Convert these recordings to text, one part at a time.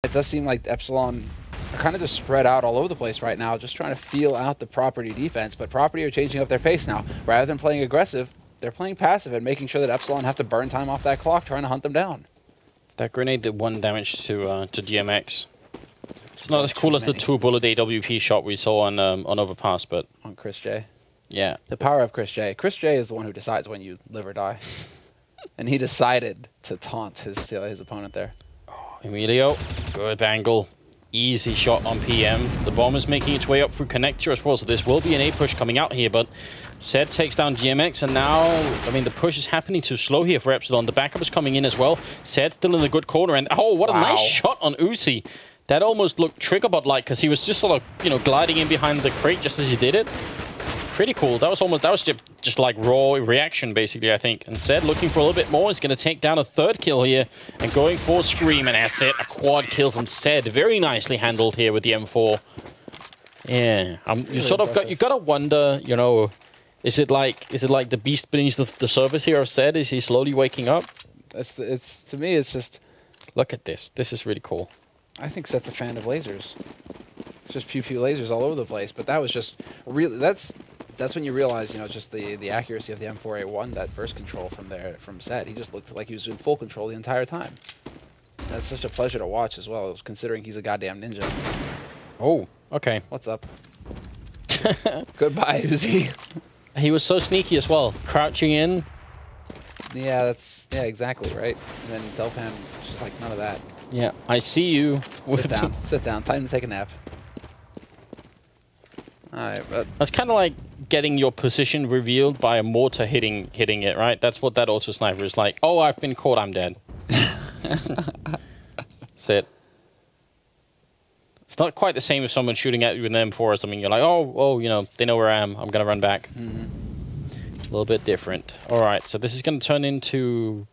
It does seem like Epsilon are kind of just spread out all over the place right now, just trying to feel out the Property defense. But Property are changing up their pace now. Rather than playing aggressive, they're playing passive and making sure that Epsilon have to burn time off that clock, trying to hunt them down. That grenade did 1 damage to GMX. It's not as cool as the 2-bullet AWP shot we saw on Overpass, but... On Chris J. Yeah. The power of Chris J. Chris J is the one who decides when you live or die. And he decided to taunt his opponent there. Emilio, good angle. Easy shot on PM. The bomb is making its way up through connector as well, so this will be an A push coming out here, but Zed takes down GMX, and now, I mean, the push is happening too slow here for Epsilon. The backup is coming in as well. Zed still in a good corner, and oh, what a nice shot on Uzi. That almost looked Triggerbot-like, because he was just sort of, you know, gliding in behind the crate just as he did it. Pretty cool. That was just like raw reaction, basically, I think. And Zed looking for a little bit more. He's going to take down a 3rd kill here and going for Scream, and that's it. A quad kill from Zed. Very nicely handled here with the M4. Yeah, you sort of got to wonder, you know, is it like the beast beneath the surface here of Zed? Is he slowly waking up? It's to me, it's just look at this. This is really cool. I think Zed's a fan of lasers. It's just pew pew lasers all over the place. But that was just really that's when you realize, you know, just the accuracy of the M4A1, that burst control from Zed. He just looked like he was in full control the entire time. That's such a pleasure to watch as well, considering he's a goddamn ninja. Oh, okay. What's up? Goodbye, Uzi. He was so sneaky as well, crouching in. Yeah, exactly right. And then Delpan was just like, none of that. Yeah, I see you. Sit down. Time to take a nap. All right, but that's kind of like getting your position revealed by a mortar hitting it, right? That's what that auto sniper is like. Oh, I've been caught. I'm dead. That's it. It's not quite the same if someone's shooting at you with an M4 or something. You're like, oh, you know, they know where I am. I'm gonna run back. A little bit different. All right, so this is gonna turn into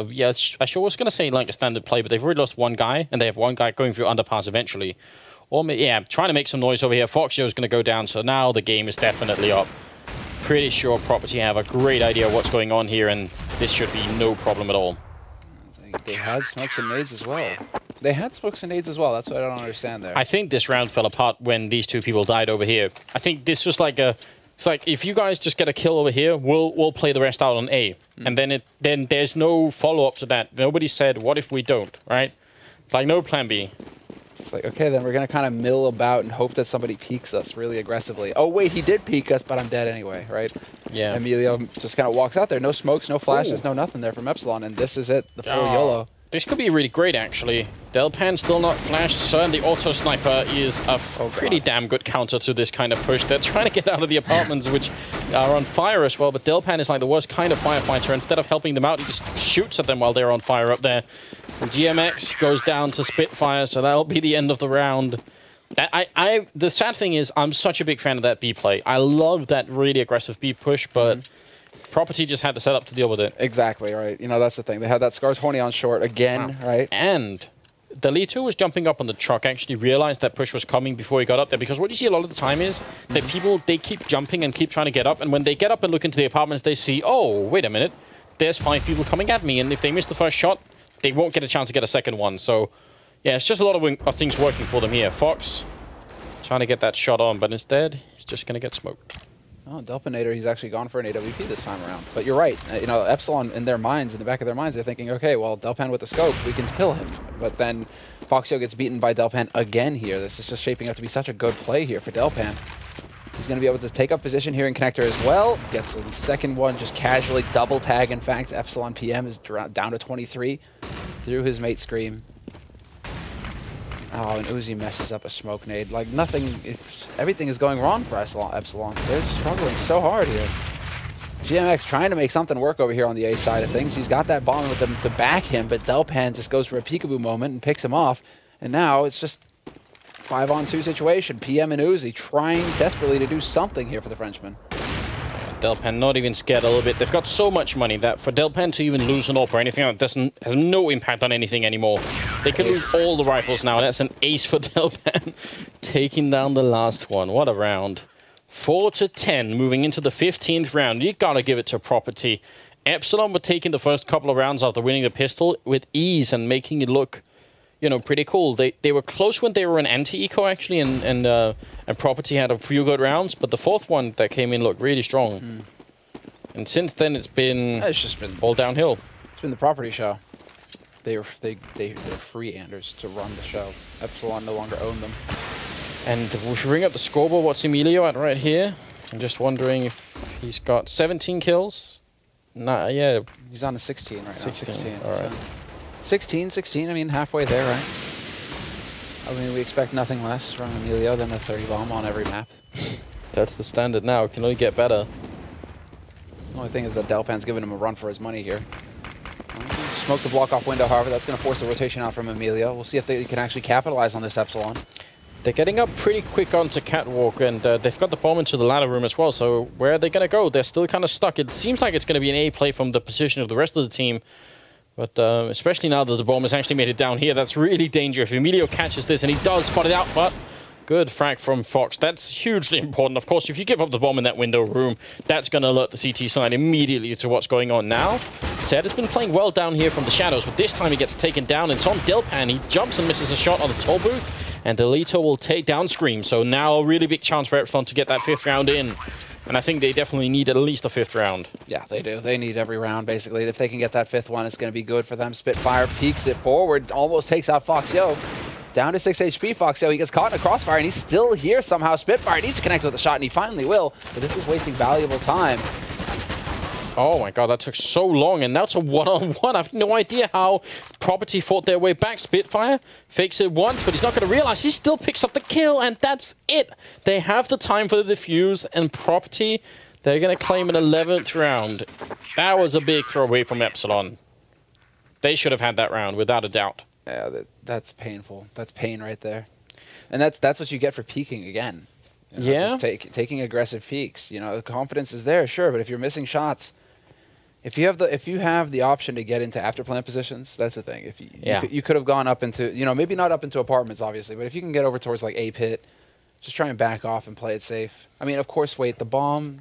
yeah, I sure was gonna say like a standard play, but they've already lost 1 guy, and they have 1 guy going through underpass eventually. Or, yeah, trying to make some noise over here. Foxio is going to go down, so now the game is definitely up. Pretty sure Property have a great idea of what's going on here, and this should be no problem at all. They had smokes and nades as well. That's what I don't understand there. I think this round fell apart when these 2 people died over here. I think this was like it's like, if you guys just get a kill over here, we'll play the rest out on A. And then there's no follow-up to that. Nobody said, what if we don't, right? It's like no plan B. It's like, okay, then we're going to kind of mill about and hope that somebody peeks us really aggressively. Oh, wait, he did peek us, but I'm dead anyway, right? Yeah. Emilio just kind of walks out there. No smokes, no flashes, no nothing there from Epsilon, and this is it, the full YOLO. This could be really great, actually. Delpan still not flashed, so and the auto sniper is a pretty damn good counter to this kind of push. They're trying to get out of the apartments, which are on fire as well, but Delpan is like the worst kind of firefighter. Instead of helping them out, he just shoots at them while they're on fire up there. And GMX goes down to Spitfire, so that'll be the end of the round. The sad thing is, I'm such a big fan of that B play. I love that really aggressive B push, but Property just had the setup to deal with it. Exactly, right. You know, that's the thing. They had that Scars 20 on short again, right? And the lead 2 was jumping up on the truck, actually realized that push was coming before he got up there, because what you see a lot of the time is that people, they keep jumping and keep trying to get up, and when they get up and look into the apartments, they see, oh, wait a minute, there's 5 people coming at me, and if they miss the first shot, they won't get a chance to get a second one. So, yeah, it's just a lot of things working for them here. Fox trying to get that shot on, but instead, he's just going to get smoked. Oh, Delpinator, he's actually gone for an AWP this time around. But you're right. You know, Epsilon, in their minds, in the back of their minds, they're thinking, okay, well, Delpan with the scope, we can kill him. But then Foxio gets beaten by Delpan again here. This is just shaping up to be such a good play here for Delpan. He's going to be able to take up position here in connector as well. Gets the second one, just casually double tag. In fact, Epsilon PM is down to 23 through his mate Scream. Oh, and Uzi messes up a smoke nade. Like, everything is going wrong for Epsilon. They're struggling so hard here. GMX trying to make something work over here on the A side of things. He's got that bomb with him to back him, but Delpan just goes for a peekaboo moment and picks him off. And now it's just 5-on-2 situation. PM and Uzi trying desperately to do something here for the Frenchman. Delpan not even scared a little bit. They've got so much money that for Delpan to even lose an AWP or anything like that has no impact on anything anymore. They could lose all the rifles now. That's an ace for Delpan. Taking down the last one. What a round. 4-10 moving into the 15th round. You gotta give it to Property. Epsilon were taking the first couple of rounds after winning the pistol with ease and making it look, you know, pretty cool. They were close when they were an anti-eco, actually, and Property had a few good rounds, but the fourth one that came in looked really strong. And since then, it's just been all downhill. It's been the Property show. They're free Anders to run the show. Epsilon no longer own them. And if we bring up the scoreboard, what's Emilio at right here? I'm just wondering if he's got 17 kills. Nah, yeah. He's on a 16 right now. 16. All right. So 16, I mean, halfway there, right? I mean, we expect nothing less from Emilio than a 30 bomb on every map. That's the standard now. It can only get better. The only thing is that Delpan's giving him a run for his money here. Smoke the block off window, however, that's going to force the rotation out from Emilio. We'll see if they can actually capitalize on this Epsilon. They're getting up pretty quick onto Catwalk, and they've got the bomb into the ladder room as well, so where are they going to go? They're still kind of stuck. It seems like it's going to be an A play from the position of the rest of the team, but especially now that the bomb has actually made it down here, that's really dangerous. If Emilio catches this, and he does spot it out, but good frag from Fox. That's hugely important. Of course, if you give up the bomb in that window room, that's going to alert the CT side immediately to what's going on now. Zed has been playing well down here from the shadows, but this time he gets taken down. It's on Delpan. He jumps and misses a shot on the toll booth, and Delito will take down Scream. So now a really big chance for Epsilon to get that 5th round in. And I think they definitely need at least a 5th round. Yeah, they do. They need every round, basically. If they can get that 5th one, it's going to be good for them. Spitfire peeks it forward, almost takes out Foxyo. Down to 6 HP, Foxyo. He gets caught in a crossfire, and he's still here somehow. Spitfire needs to connect with the shot, and he finally will. But this is wasting valuable time. Oh my god, that took so long, and now it's a one-on-one. I have no idea how Property fought their way back. Spitfire fakes it once, but he's not going to realize he still picks up the kill, and that's it. They have the time for the defuse, and Property, they're going to claim an 11th round. That was a big throw away from Epsilon. They should have had that round, without a doubt. Yeah, that's painful. That's pain right there. And that's what you get for peeking again. You know, yeah. Just taking aggressive peeks. You know, the confidence is there, sure, but if you're missing shots, if you have the option to get into after plant positions, that's the thing. If you could have gone up into, you know, maybe not up into apartments, obviously, but if you can get over towards like A pit, just try and back off and play it safe. I mean, of course, wait, the bomb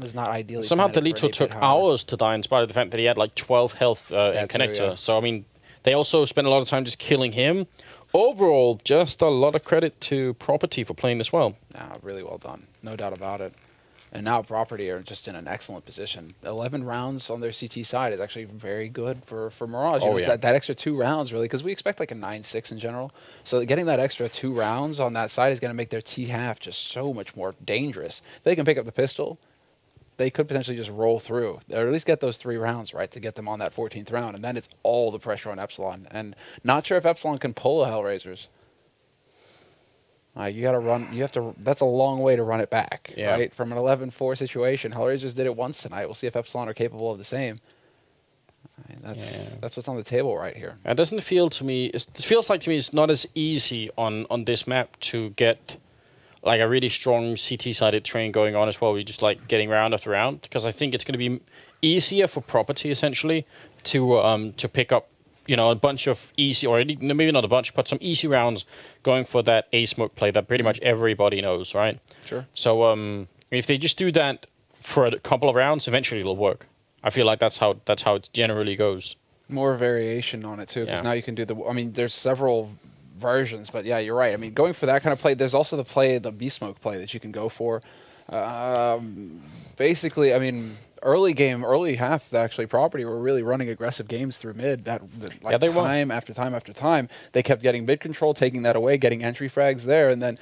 is not ideally. Somehow Delito took hours to die in spite of the fact that he had like 12 health in connector. Yeah. So I mean, they also spent a lot of time just killing him. Overall, just a lot of credit to Property for playing this well. Yeah, really well done. No doubt about it. And now Property are just in an excellent position. 11 rounds on their CT side is actually very good for Mirage. Oh, yeah. That extra 2 rounds, really, because we expect like a 9-6 in general. So getting that extra 2 rounds on that side is going to make their T-half just so much more dangerous. If they can pick up the pistol, they could potentially just roll through, or at least get those 3 rounds, right, to get them on that 14th round. And then it's all the pressure on Epsilon. And not sure if Epsilon can pull a Hellraisers. You got to run. You have to. That's a long way to run it back, right? From an 11-4 situation, Hellraisers did it once tonight. We'll see if Epsilon are capable of the same. I mean, that's what's on the table right here. It doesn't feel to me. It feels like to me it's not as easy on this map to get like a really strong CT-sided train going on as well. We're just like getting round after round, because I think it's going to be easier for Property essentially to pick up, you know, a bunch of easy, or maybe not a bunch, but some easy rounds going for that A smoke play that pretty much everybody knows, right? Sure. So if they just do that for a couple of rounds, eventually it'll work. I feel like that's how it generally goes. More variation on it too, because now you can do the. I mean, there's several versions, but yeah, you're right. I mean, going for that kind of play, there's also the B smoke play that you can go for. Basically, I mean, early half, actually, Property were really running aggressive games through mid. Time after time after time, they kept getting mid control, taking that away, getting entry frags there, and then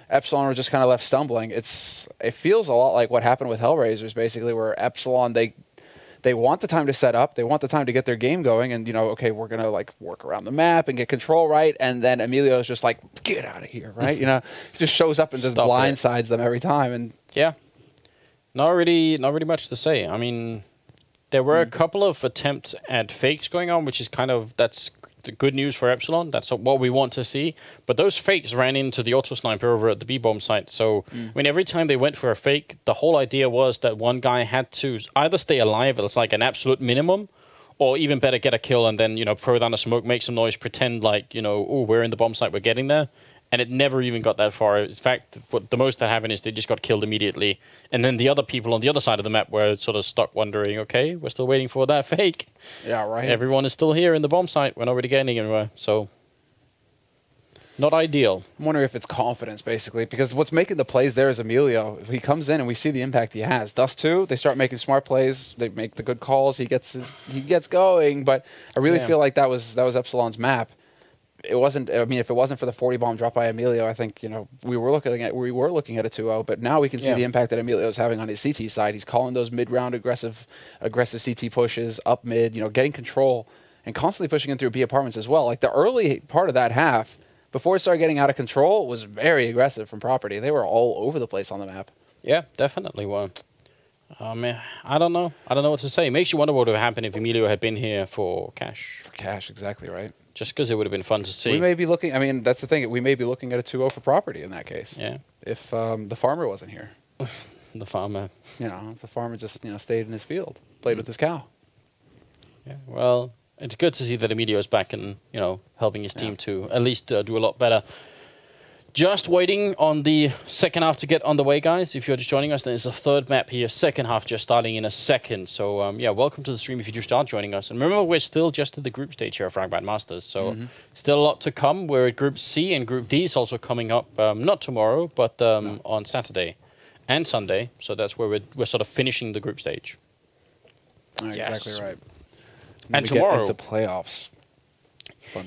Epsilon were just kind of left stumbling. It feels a lot like what happened with Hellraisers, basically, where Epsilon, they want the time to set up, they want the time to get their game going, and, you know, okay, we're going to, like, work around the map and get control right, and then Emilio's just like, get out of here, right? You know, he just shows up and just blindsides them every time. And yeah. Not really much to say. I mean, there were a couple of attempts at fakes going on, which is that's the good news for Epsilon. That's what we want to see. But those fakes ran into the auto sniper over at the B-bomb site. So, I mean, every time they went for a fake, the whole idea was that one guy had to either stay alive, it's like an absolute minimum, or even better, get a kill and then, you know, throw down a smoke, make some noise, pretend like, you know, oh, we're in the bomb site, we're getting there. And it never even got that far. In fact, the most that happened is they just got killed immediately. And then the other people on the other side of the map were sort of stuck wondering, okay, we're still waiting for that fake. Yeah, right. Everyone is still here in the bomb site. We're not really getting anywhere. So, Not ideal. I'm wondering if it's confidence, basically, because what's making the plays there is Emilio. He comes in and we see the impact he has. Dust 2, they start making smart plays. They make the good calls. He gets going. But I really feel like that was Epsilon's map. It wasn't. I mean, if it wasn't for the 40 bomb drop by Emilio, I think we were looking at a 2-0. But now we can see the impact that Emilio is having on his CT side. He's calling those mid-round aggressive CT pushes up mid. Getting control and constantly pushing in through B apartments as well. Like the early part of that half, before it started getting out of control, was very aggressive from Property. They were all over the place on the map. Yeah, definitely were. Man, I don't know. I don't know what to say. It makes you wonder what would have happened if Emilio had been here for cash. For cash, exactly right. Just because it would have been fun to see. We may be looking. I mean, that's the thing. We may be looking at a 2-0 for Property in that case. Yeah. If the farmer wasn't here. The farmer. If the farmer just stayed in his field, played with his cow. Yeah. Well, it's good to see that Emilio is back and helping his team to at least do a lot better. Just waiting on the second half to get on the way, guys. If you're just joining us, then it's a third map here. Second half just starting in a second. So, welcome to the stream if you just start joining us. And remember, we're still just at the group stage here of Fragment Masters. So, still a lot to come. We're at Group C, and Group D is also coming up, not tomorrow, but on Saturday and Sunday. So, that's where we're sort of finishing the group stage. Exactly right. And tomorrow. Get into playoffs.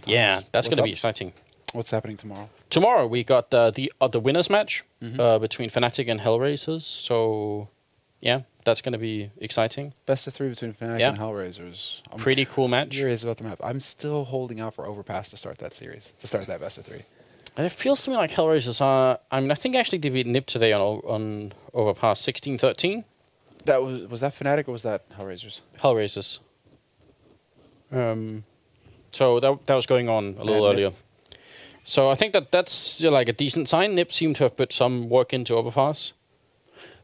Yeah, that's going to be exciting. What's happening tomorrow? Tomorrow we got the winners match between Fnatic and Hellraisers. So, yeah, that's going to be exciting. Best of 3 between Fnatic and Hellraisers. Pretty cool match. Curious about the map. I'm still holding out for Overpass to start that series, to start that best of 3. It feels to me like Hellraisers are. I mean, I think actually they beat NiP today on Overpass 16-13. That was that Fnatic or was that Hellraisers? Hellraisers. So that was going on a little earlier. So I think that's like a decent sign. NiP seem to have put some work into Overpass.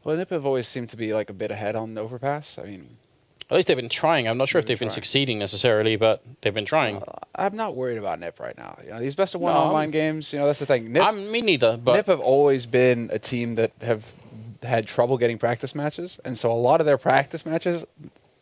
Well, NiP have always seemed to be like a bit ahead on Overpass. I mean, at least they've been trying. I'm not sure if they've been succeeding necessarily, but they've been trying. I'm not worried about NiP right now. These best of 1 online games, that's the thing. Me neither. But NiP have always been a team that have had trouble getting practice matches, and so a lot of their practice matches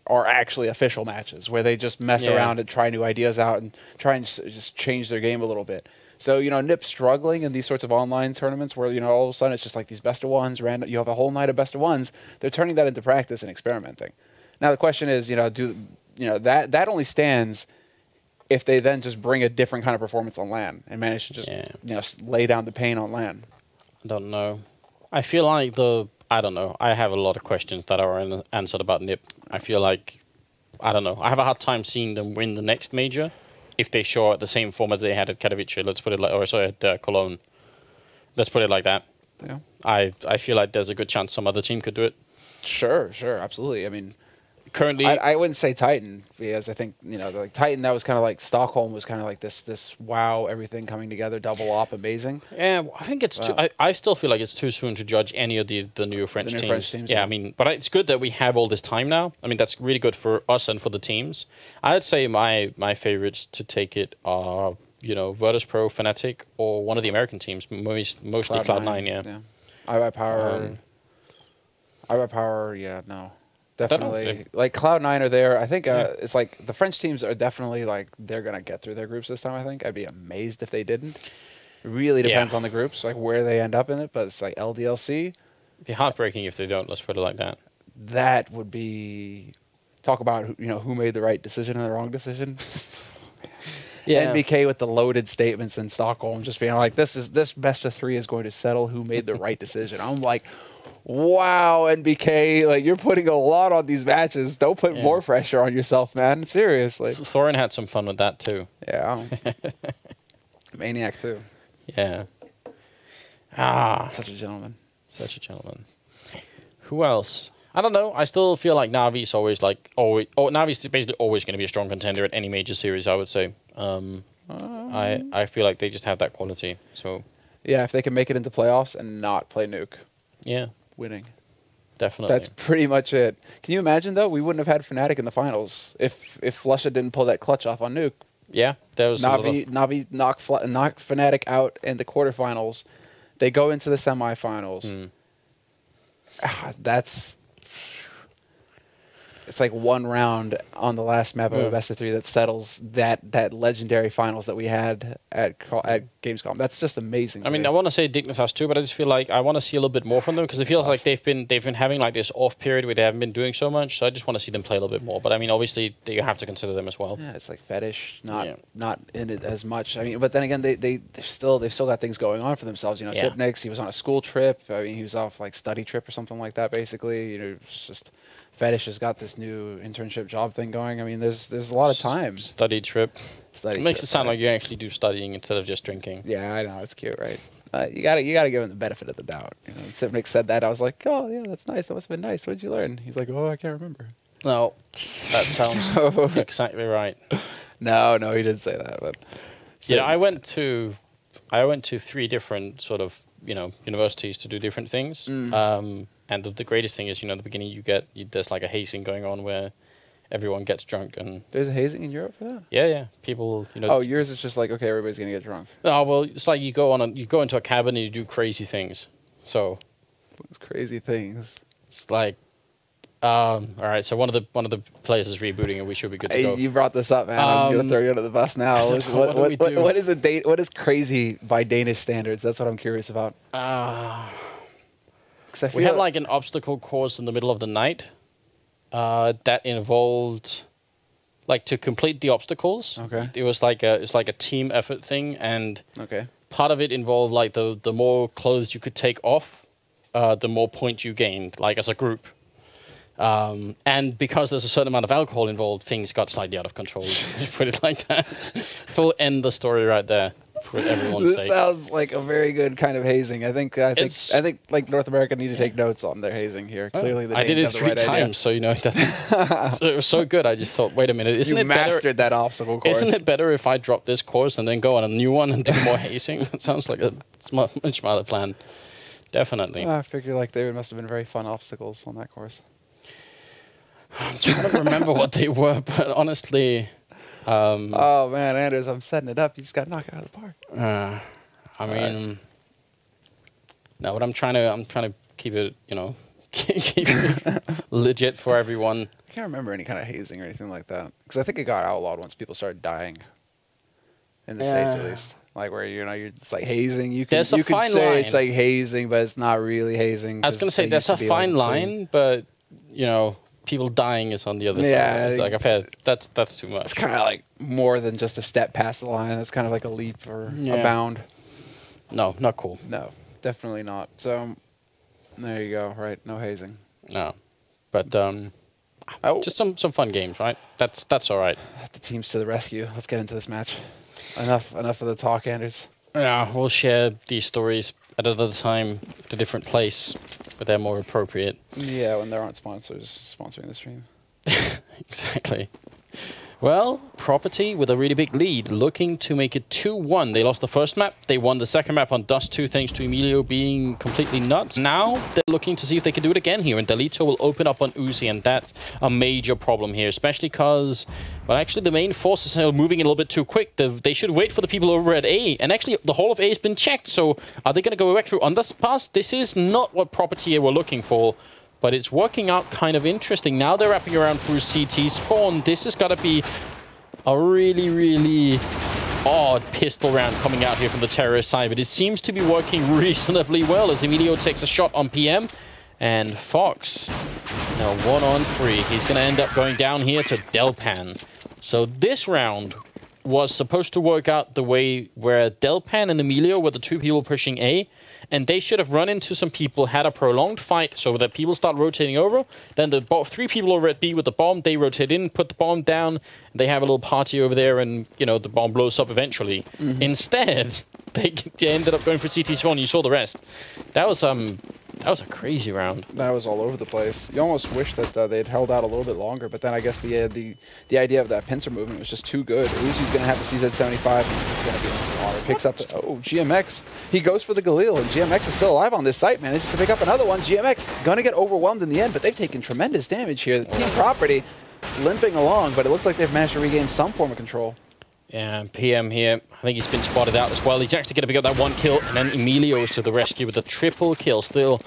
are actually official matches where they just mess around and try new ideas out and try and just change their game a little bit. So, NiP struggling in these sorts of online tournaments where, all of a sudden it's just like these best of 1s, random. You have a whole night of best of 1s. They're turning that into practice and experimenting. Now the question is, that only stands if they then just bring a different kind of performance on LAN and manage to just, lay down the pain on LAN. I don't know. I feel like I don't know. I have a lot of questions that are unanswered about NiP. I feel like, I don't know. I have a hard time seeing them win the next major if they show at the same format they had at Katowice. Let's put it like, or sorry, at Cologne. Let's put it like that. Yeah. I feel like there's a good chance some other team could do it. Sure, absolutely. I mean, currently, I wouldn't say Titan because I think like Titan, that was kind of like Stockholm was kind of like this wow, everything coming together, double op, amazing. Yeah, I think it's too. I still feel like it's too soon to judge any of the new French teams. Yeah, I mean, but it's good that we have all this time now. I mean, that's really good for us and for the teams. I'd say my favorites to take it are Virtus Pro, Fnatic, or one of the American teams, mostly Cloud9. Yeah. iBuyPower. Yeah, no. Definitely. Like Cloud9 are there. I think it's like the French teams are definitely like they're going to get through their groups this time, I think. I'd be amazed if they didn't. It really depends on the groups, like where they end up in it, but it's like LDLC. It'd be heartbreaking if they don't, let's put it like that. That would be talk about who made the right decision and the wrong decision. NBK with the loaded statements in Stockholm just being like this best of 3 is going to settle who made the right decision. I'm like, wow, NBK, like you're putting a lot on these matches. Don't put more pressure on yourself, man. Seriously. Thorin had some fun with that too. Yeah. Maniac too. Yeah. Such a gentleman. Such a gentleman. Who else? I don't know. I still feel like Navi's Navi's basically always going to be a strong contender at any major series, I would say. I feel like they just have that quality. So yeah, if they can make it into playoffs and not play Nuke. Yeah. Winning. Definitely. That's pretty much it. Can you imagine though? We wouldn't have had Fnatic in the finals if Flusha didn't pull that clutch off on Nuke. Yeah, there was Navi knocked Fnatic out in the quarterfinals. They go into the semifinals. It's like one round on the last map of a best of 3 that settles that legendary finals that we had at Gamescom. That's just amazing. I mean, I want to say Dignitas too, but I just feel like I want to see a little bit more from them because it feels like they've been having like this off period where they haven't been doing so much. So I just want to see them play a little bit more. But I mean, obviously, you have to consider them as well. Yeah, it's like fetish, not in it as much. I mean, but then again, they've still got things going on for themselves. You know, Sipnix, he was on a school trip. I mean, he was off like study trip or something like that. Basically, you know, it's just Fetish has got this new internship job thing going. I mean, there's a lot of time. Study trip. It makes it sound like you actually do studying instead of just drinking. Yeah, I know, it's cute, right? You gotta give him the benefit of the doubt. You know, Sipnick said that. I was like, oh yeah, that's nice. That must have been nice. What did you learn? He's like, oh, I can't remember. No, that sounds exactly right. No, he didn't say that. But yeah, I went to 3 different sort of universities to do different things. And the greatest thing is, at the beginning there's like a hazing going on where everyone gets drunk and there's a hazing in Europe for that. Yeah, people. Oh, yours is just like, okay, everybody's gonna get drunk. Oh well, it's like you go into a cabin and you do crazy things. So those crazy things. It's like, all right. So one of the players is rebooting and we should be good to go. You brought this up, man. I'm gonna throw you under the bus now. What is a date? What is crazy by Danish standards? That's what I'm curious about. We had like an obstacle course in the middle of the night that involved, like, to complete the obstacles. Okay. It was like a team effort thing, and okay. Part of it involved like the more clothes you could take off, the more points you gained, like as a group. And because there's a certain amount of alcohol involved, things got slightly out of control. Put it like that. We'll end the story right there. For everyone's sake. Sounds like a very good kind of hazing. I think like North America need to take notes on their hazing here. Clearly, the Danes I did it 3 times, idea. so that's it was so good. I just thought, wait a minute, you mastered that obstacle course. Isn't it better if I drop this course and then go on a new one and do more hazing? That sounds like a much smarter plan. Definitely. I figure like they must have been very fun obstacles on that course. I'm trying to remember what they were, but honestly. Oh man, Anders, I'm setting it up. You just got to knock it out of the park. I mean, no, but I'm trying to keep it, keep it legit for everyone. I can't remember any kind of hazing or anything like that because I think it got outlawed once people started dying. In the States, at least, like where it's like hazing. You can say it's like hazing, but it's not really hazing. I was gonna say there's a fine line, but people dying is on the other side. It's like I've had that's too much. It's kind of like more than just a step past the line. It's kind of like a leap or a bound. No, not cool. No, definitely not. So there you go. Right, no hazing. No, but just some fun games, right? That's all right. The team's to the rescue. Let's get into this match. Enough of the talk, Anders. Yeah, we'll share these stories at another time, at a different place, but they're more appropriate. Yeah, when there aren't sponsors sponsoring the stream. Exactly. Well, Property with a really big lead, looking to make it 2-1. They lost the first map. They won the second map on Dust 2, thanks to Emilio being completely nuts. Now, they're looking to see if they can do it again here, and Delito will open up on Uzi, and that's a major problem here, especially because, well, actually, the main forces are moving a little bit too quick. They should wait for the people over at A, and actually, the whole of A has been checked, so are they going to go back through underpass? This is not what Property were looking for. But it's working out kind of interesting. Now they're wrapping around through CT spawn. This has got to be a really, really odd pistol round coming out here from the terrorist side. But it seems to be working reasonably well as Emilio takes a shot on PM. And Fox, now 1-on-3. He's going to end up going down here to Delpan. So this round was supposed to work out the way where Delpan and Emilio were the 2 people pushing A. And they should have run into some people, had a prolonged fight so that people start rotating over. Then the 3 people over at B with the bomb, they rotate in, put the bomb down. They have a little party over there and, the bomb blows up eventually. Instead, they ended up going for CT spawn. You saw the rest. That was a crazy round. That was all over the place. You almost wish that they'd held out a little bit longer, but then I guess the idea of that pincer movement was just too good. Uzi's going to have the CZ75, and he's just going to be a slaughter. Picks up GMX. He goes for the Galil, and GMX is still alive on this site, man. It's just to pick up another one. GMX going to get overwhelmed in the end, but they've taken tremendous damage here. The team Property limping along, but it looks like they've managed to regain some form of control. Yeah, PM here, I think he's been spotted out as well. He's actually going to pick up that 1 kill, and then Emilio is to the rescue with a triple kill. Still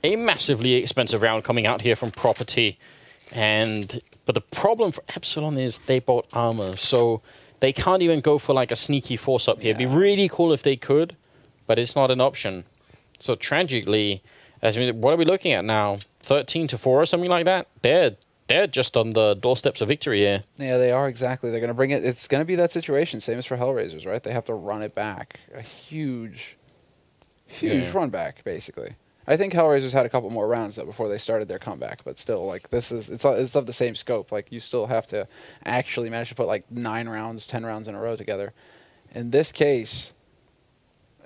a massively expensive round coming out here from Property. But the problem for Epsilon is they bought armor, so they can't even go for like a sneaky force up here. It'd be really cool if they could, but it's not an option. So tragically, I mean, what are we looking at now? 13-4 or something like that? They're just on the doorsteps of victory here. Yeah, they are, exactly. They're going to bring it. It's going to be that situation, same as for Hellraisers, right? They have to run it back. A huge run back, basically. I think Hellraisers had a couple more rounds, though, before they started their comeback. But still, like, it's of the same scope. Like, you still have to actually manage to put, like, 9 rounds, 10 rounds in a row together. In this case,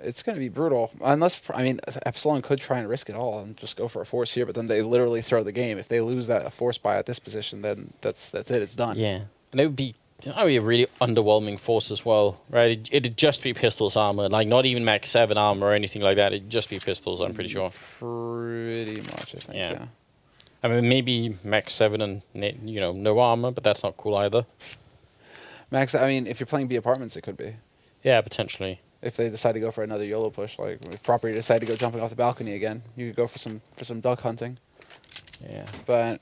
it's going to be brutal. Unless, I mean, Epsilon could try and risk it all and just go for a force here, but then they literally throw the game. If they lose that force buy at this position, then that's it. It's done. Yeah. And it would be a really underwhelming force as well, right? It'd just be pistols armor, like not even Max 7 armor or anything like that. It'd just be pistols, I'm pretty sure. Pretty much, I think, yeah. I mean, maybe Max 7 and, you know, no armor, but that's not cool either. Max, I mean, if you're playing B apartments, it could be. Yeah, potentially. If they decide to go for another YOLO push, like if Property decide to go jumping off the balcony again, you could go for some duck hunting. Yeah. But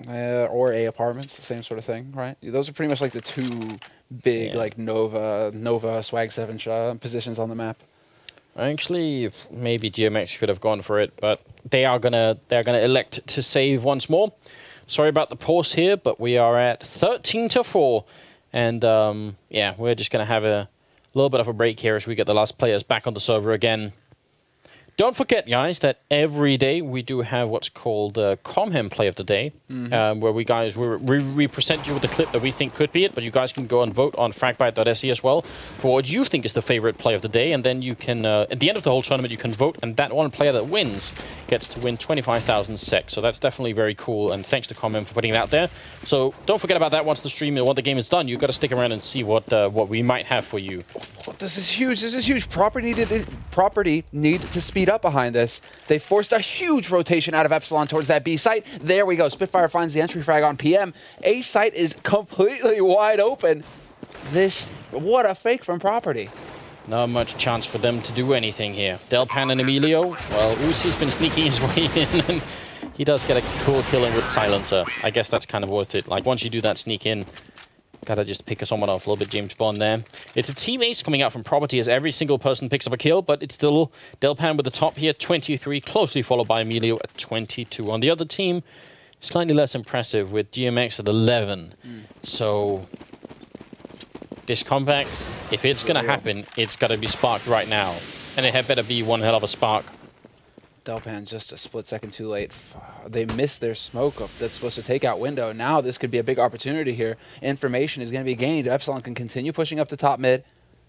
or A apartments, same sort of thing, right? Those are pretty much like the two big like Nova Swag 7 positions on the map. Actually, maybe GMX could have gone for it, but they're gonna elect to save once more. Sorry about the pause here, but we are at 13-4, and yeah, we're just gonna have a little bit of a break here as we get the last players back on the server again. Don't forget, guys, that every day we do have what's called Comhem Play of the Day, where we present you with a clip that we think could be it, but you guys can go and vote on fragbite.se as well for what you think is the favorite play of the day, and then you can, at the end of the whole tournament, you can vote, and that one player that wins gets to win 25,000 SEK. So that's definitely very cool, and thanks to Comhem for putting it out there. So don't forget about that once the stream, once the game is done. You've got to stick around and see what we might have for you. This is huge. This is huge. Property need to speed up behind this. They forced a huge rotation out of Epsilon towards that B site. There we go. Spitfire finds the entry frag on PM. A site is completely wide open. What a fake from Property. Not much chance for them to do anything here. Delpan and Emilio, well, Uzi's been sneaking his way in, and he does get a cool killing with Silencer. I guess that's kind of worth it. Like, once you do that sneak in, gotta just pick someone off a little bit, James Bond there. It's a team ace coming out from Property as every single person picks up a kill, but it's still Delpan with the top here, 23, closely followed by Emilio at 22. On the other team, slightly less impressive with GMX at 11. So this comeback, if it's gonna happen, it's gotta be sparked right now. And it had better be one hell of a spark. Delpan just a split second too late. They missed their smoke that's supposed to take out window. Now this could be a big opportunity here. Information is going to be gained. Epsilon can continue pushing up the top mid.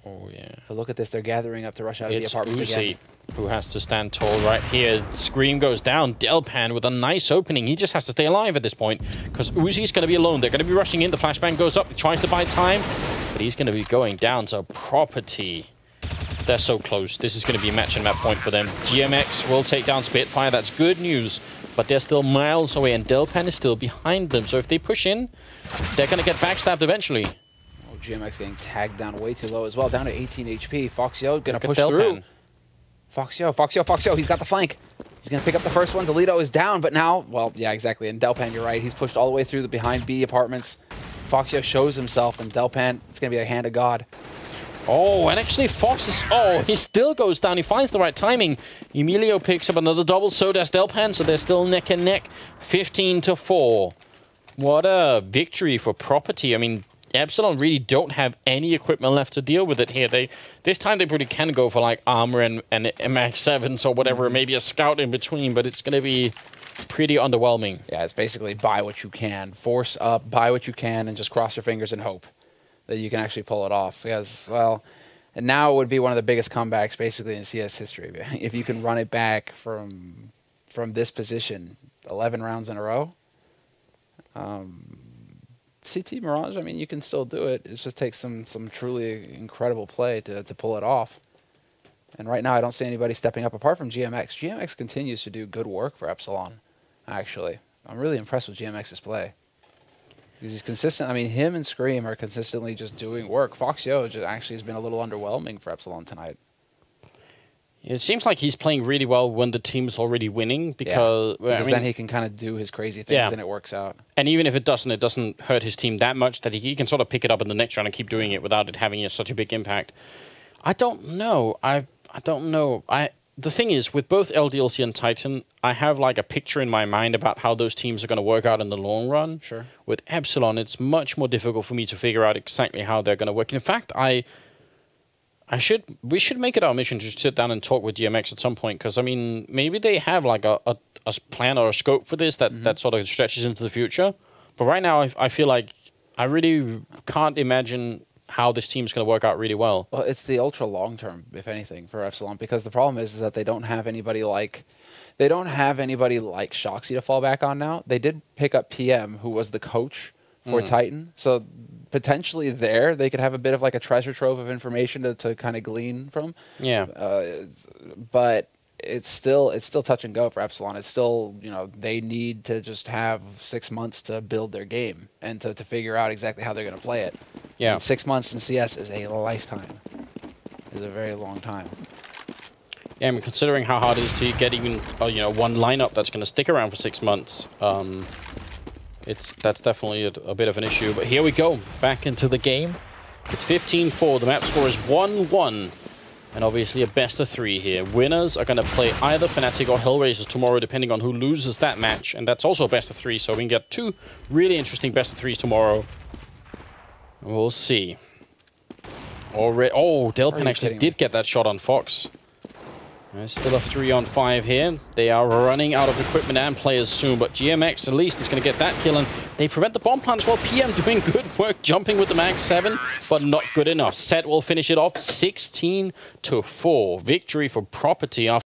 Oh, yeah. But look at this. They're gathering up to rush out of the apartments again. Who has to stand tall right here. Scream goes down. Delpan with a nice opening. He just has to stay alive at this point because Uzi's going to be alone. They're going to be rushing in. The flashbang goes up. He tries to buy time, but he's going to be going down. So Property, they're so close. This is going to be a match and map point for them. GMX will take down Spitfire. That's good news. But they're still miles away, and Delpan is still behind them. So if they push in, they're going to get backstabbed eventually. Oh, GMX getting tagged down way too low as well. Down to 18 HP. Foxyo going to push through. Foxyo. He's got the flank. He's going to pick up the first one. Delito is down, but now, well, yeah, exactly. And Delpan, you're right. He's pushed all the way through the behind B apartments. Foxyo shows himself, and Delpan, it's going to be a hand of God. Oh, and actually Fox is... Oh, he still goes down. He finds the right timing. Emilio picks up another double. So does Delpan. So they're still neck and neck. 15-4. What a victory for Property. I mean, Epsilon really don't have any equipment left to deal with it here. This time they pretty can go for like armor and MX-7s or whatever. Maybe a scout in between, but it's going to be pretty underwhelming. Yeah, it's basically buy what you can. Force up, buy what you can, and just cross your fingers and hope that you can actually pull it off. Because, well, and now it would be one of the biggest comebacks basically in CS history. If you can run it back from this position 11 rounds in a row. CT Mirage, I mean, you can still do it. It just takes some truly incredible play to pull it off. And right now I don't see anybody stepping up apart from GMX. GMX continues to do good work for Epsilon, actually. I'm really impressed with GMX's play. Because he's consistent. I mean, him and Scream are consistently just doing work. Foxyo just actually has been a little underwhelming for Epsilon tonight. It seems like he's playing really well when the team's already winning because, I mean, then he can kind of do his crazy things and it works out. And even if it doesn't hurt his team that much that he can sort of pick it up in the next round and keep doing it without it having such a big impact. I don't know. I don't know. The thing is, with both LDLC and Titan, I have like a picture in my mind about how those teams are going to work out in the long run. Sure. With Epsilon, it's much more difficult for me to figure out exactly how they're going to work. In fact, we should make it our mission to sit down and talk with GMX at some point, because I mean, maybe they have like a plan or a scope for this that sort of stretches into the future. But right now, I feel like I really can't imagine how this team's going to work out really well. Well, it's the ultra long term, if anything, for Epsilon, because the problem is that they don't have anybody like Shoxy to fall back on now. They did pick up PM, who was the coach for Titan, so potentially there they could have a bit of like a treasure trove of information to kind of glean from. Yeah. But it's still touch and go for Epsilon. It's still, you know, they need to just have 6 months to build their game and to figure out exactly how they're going to play it. Yeah. And 6 months in CS is a lifetime. Is a very long time. Yeah, I mean, considering how hard it is to get even you know, one lineup that's going to stick around for 6 months, that's definitely a bit of an issue. But here we go, back into the game. It's 15-4. The map score is 1-1. And obviously a best of 3 here. Winners are going to play either Fnatic or Hellraisers tomorrow, depending on who loses that match. And that's also a best of 3, so we can get 2 really interesting best of 3s tomorrow. We'll see. Oh, Delpan actually did get that shot on Fox. There's still a 3-on-5 here. They are running out of equipment and players soon, but GMX at least is going to get that kill, and they prevent the bomb plant as well. PM doing good work, jumping with the Mag 7, but not good enough. Set will finish it off 16-4. Victory for Property after